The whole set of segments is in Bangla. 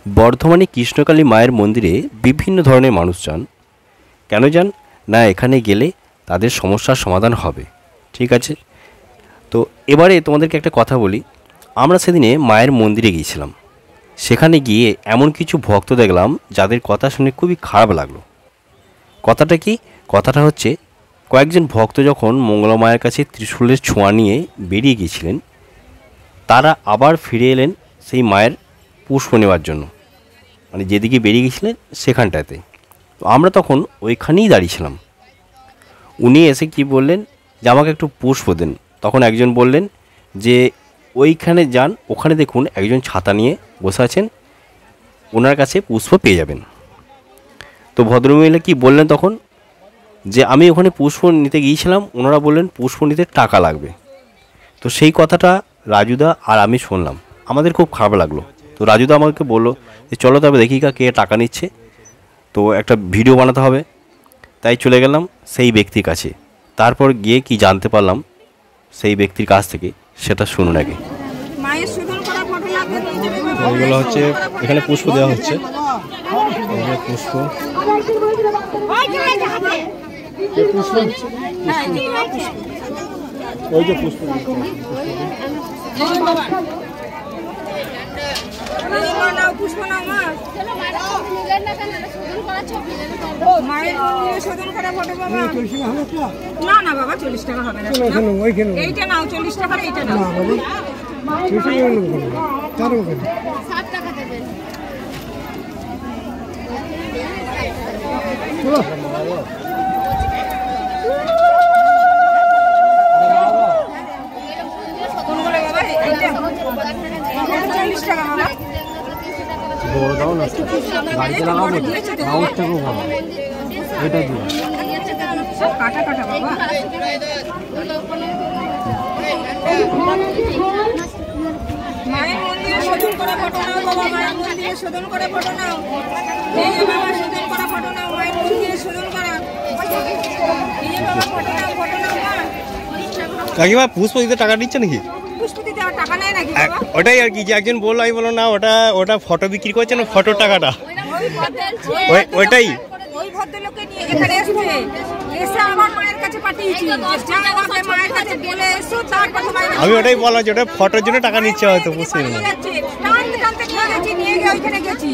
বর্ধমানে কৃষ্ণকালী মায়ের মন্দিরে বিভিন্ন ধরনের মানুষ যান। কেন যান না, এখানে গেলে তাদের সমস্যার সমাধান হবে। ঠিক আছে, তো এবারে তোমাদেরকে একটা কথা বলি। আমরা সেদিনে মায়ের মন্দিরে গিয়েছিলাম। সেখানে গিয়ে এমন কিছু ভক্ত দেখলাম যাদের কথা শুনে খুবই খারাপ লাগলো। কথাটা কি? কথাটা হচ্ছে, কয়েকজন ভক্ত যখন মঙ্গলা মায়ের কাছে ত্রিশূলের ছোঁয়া নিয়ে বেরিয়ে গিয়েছিলেন, তারা আবার ফিরে এলেন সেই মায়ের পুষ্প নেওয়ার জন্য, মানে যেদিকে বেরিয়ে গিয়েছিলেন সেখানটাতে। তো আমরা তখন ওইখানেই দাঁড়িয়েছিলাম। উনি এসে কি বললেন যে আমাকে একটু পুষ্প দেন। তখন একজন বললেন যে ওইখানে যান, ওখানে দেখুন একজন ছাতা নিয়ে বসে আছেন, ওনার কাছে পুষ্প পেয়ে যাবেন। তো ভদ্রমহিলা কি বললেন তখন, যে আমি ওখানে পুষ্প নিতে গিয়েছিলাম, ওনারা বললেন পুষ্প নিতে টাকা লাগবে। তো সেই কথাটা রাজুদা আর আমি শুনলাম, আমাদের খুব খারাপ লাগলো। তো রাজুদা আমাকে বললো যে চলো তবে দেখি কে টাকা নিচ্ছে, তো একটা ভিডিও বানাতে হবে। তাই চলে গেলাম সেই ব্যক্তির কাছে। তারপর গিয়ে কি জানতে পারলাম সেই ব্যক্তির কাছ থেকে, সেটা শুনুন আগে। এইগুলো হচ্ছে এখানে পুষ্প দেওয়া হচ্ছে, পুষ্প ওই যে পুষ্প না বাবা 40 টাকা হবে না, এইটা নাও 40 টাকা, এইটা নাও 7 টাকা দেবেন। বড় দাও না, গাড়িতে লাগাবো, আউটটা খুব ভালো, এটা দিও কাটা কাটা বাবা। মায়ের মন্দিরে শোধন করা ফটো নাও বাবা, মায়ের মন্দিরে শোধন করা ফটো নাও, এই যে বাবা শোধন করা ফটো নাও, মায়ের মন্দিরে শোধন করা, এই যে বাবা ফটো নাও, ফটো নাও মা। কাকিমা পুষ্প দিতে টাকা দিচ্ছে নাকি? পুষ্প দিতে আর টাকা নেয় নাকি বাবা? ওটাই আর কি, যে একজন বললো, আমি বললাম না ওটা ফটো বিক্রি করছে না, ফটোর টাকাটা ওইটাই। ওই ভদ্রলোককে নিয়ে এখানে এসেছে, এসে আমার মায়ের কাছে পাঠিয়েছি, মায়ের কাছে বলে এসো, তারপর আমি ওটাই বললাম যে ওটা ফটোর জন্য টাকা নিচ্ছে হয়তো, বুঝতে পারছি। নিয়ে গিয়ে ওইখানে গেছি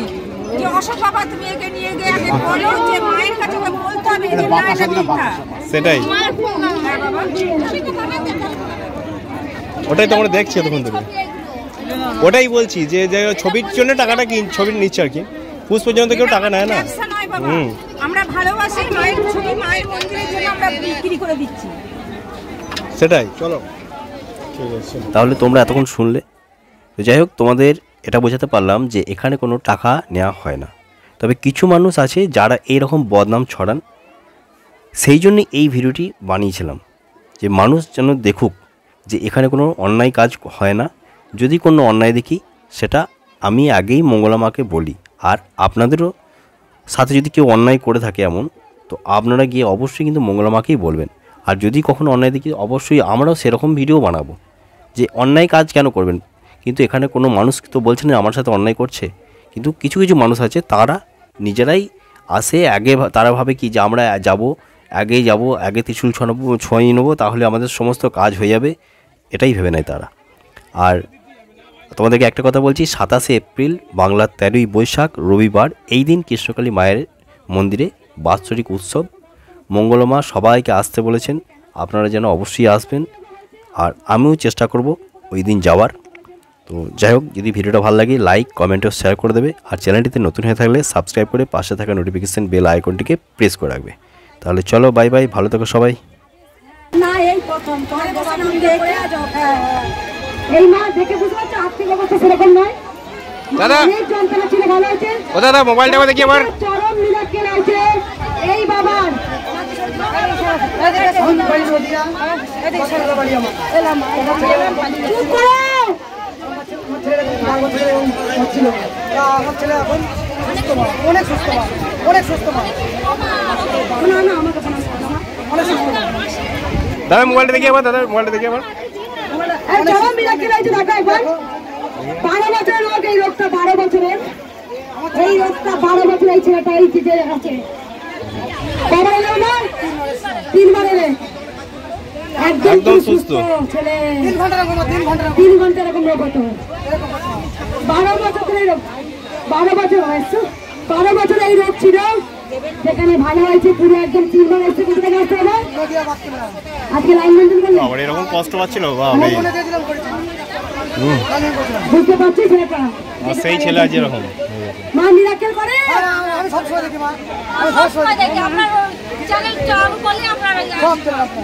যে অশোক বাবা তুমি একে নিয়ে গিয়ে আগে বলো যে মায়ের কাছে বলতে হবে যে না এটা মিথ্যা। সেটাই, ওটাই তো আমরা দেখছি তখন ধরে, ওটাই বলছি যে ছবির জন্য টাকাটা কি ছবি নিচ্ছে আর কি, পুষ্পের জন্য তো কেউ টাকা নেয় না। আমরা ভালোবাসি মায়ের ছবি, মায়ের মন্দিরের জন্য আমরা বিক্রি করে দিচ্ছি, সেটাই। চলো ঠিক আছে, তাহলে তোমরা এতক্ষণ শুনলে। তো যাই হোক, তোমাদের এটা বোঝাতে পারলাম যে এখানে কোনো টাকা নেওয়া হয় না। তবে কিছু মানুষ আছে যারা এইরকম বদনাম ছড়ান, সেই জন্য এই ভিডিওটি বানিয়েছিলাম, যে মানুষ যেন দেখুক যে এখানে কোনো অন্যায় কাজ হয় না। যদি কোনো অন্যায় দেখি সেটা আমি আগেই মঙ্গলা মাকে বলি, আর আপনাদেরও সাথে যদি কেউ অন্যায় করে থাকে এমন, তো আপনারা গিয়ে অবশ্যই কিন্তু মঙ্গলা মাকেই বলবেন। আর যদি কখনো অন্যায় দেখি, অবশ্যই আমরাও সেরকম ভিডিও বানাবো যে অন্যায় কাজ কেন করবেন। কিন্তু এখানে কোনো মানুষ তো বলছে না আমার সাথে অন্যায় করছে, কিন্তু কিছু কিছু মানুষ আছে তারা নিজেরাই আসে, আগে তারা ভাবে কি যে আমরা আগেই যাব, আগে ত্রিশূল ছোঁয়াই নেবো, তাহলে আমাদের সমস্ত কাজ হয়ে যাবে, এটাই ভেবে নেয় তারা। আর তোমাদেরকে একটা কথা বলছি, 27শে এপ্রিল বাংলার 13ই বৈশাখ রবিবার, এই দিন কৃষ্ণকালী মায়ের মন্দিরে বাৎসরিক উৎসব। মঙ্গলা মা সবাইকে আসতে বলেছেন, আপনারা যেন অবশ্যই আসবেন, আর আমিও চেষ্টা করব ওই দিন যাওয়ার। তো যাই হোক, যদি ভিডিওটা ভালো লাগে লাইক কমেন্ট ও শেয়ার করে দেবে, আর চ্যানেলটিতে নতুন হয়ে থাকলে সাবস্ক্রাইব করে পাশে থাকা নোটিফিকেশন বেল আইকনটিকে প্রেস করে রাখবে। তাহলে চলো, বাই বাই, ভালো থেকো সবাই। না এই প্রথম তোমার দোকান দেখে এই মা দেখে বুঝতে পারছো আর্থিক অবস্থা সেরকম নয়। দাদা এই যন্ত্রণা ছিল ভালো আছে। ও দাদা মোবাইলটা দেখি আমার চরম মিলাকে আছে এই বাবার অনেক সুস্থ, অনেক সুস্থ। না না আমাকে অনেক সুস্থ। দাদা মোবাইলটা দেখি আবার, দাদা মোবাইলটা দেখি আবার। চরম মিলাকে আছে, দেখো একবার 12 বছরের লোক, এই লোকটা 12 বছরের। এই রোগটা 12 বছর এই ছেলেটা এই চিঠে আছে। কবে এলো না? 3 বার এলে। একদম সুস্থ ছেলে। 3 ঘন্টা এরকম রোগ হতো। 12 বছর ধরে রোগ, 12 বছর বয়স, 12 বছর এই রোগ ছিল। সেখানে ভালো হয়েছে, পুরো একদম 3 বার এসে কোথা থেকে আসতে হবে? আজকে লাইন মেনটেন করলে আবার এরকম কষ্ট পাচ্ছিল বাবা। বুঝতে পারছি ছেলেটা সেই ছেলে আজ এরকম মা মিরাকেল করে।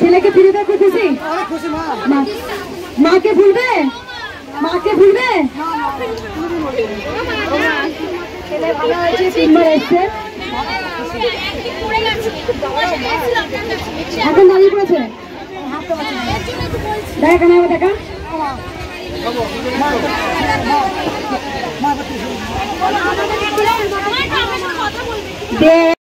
ছেলেকে ফিরে দেখো খুশি, মাকে ভুলবে, মাকে ভুলবে। ছেলে ভালো হয়েছে, 3 বার এসছে, এখন দাঁড়িয়ে পড়েছে। দেখা না দেখা দে।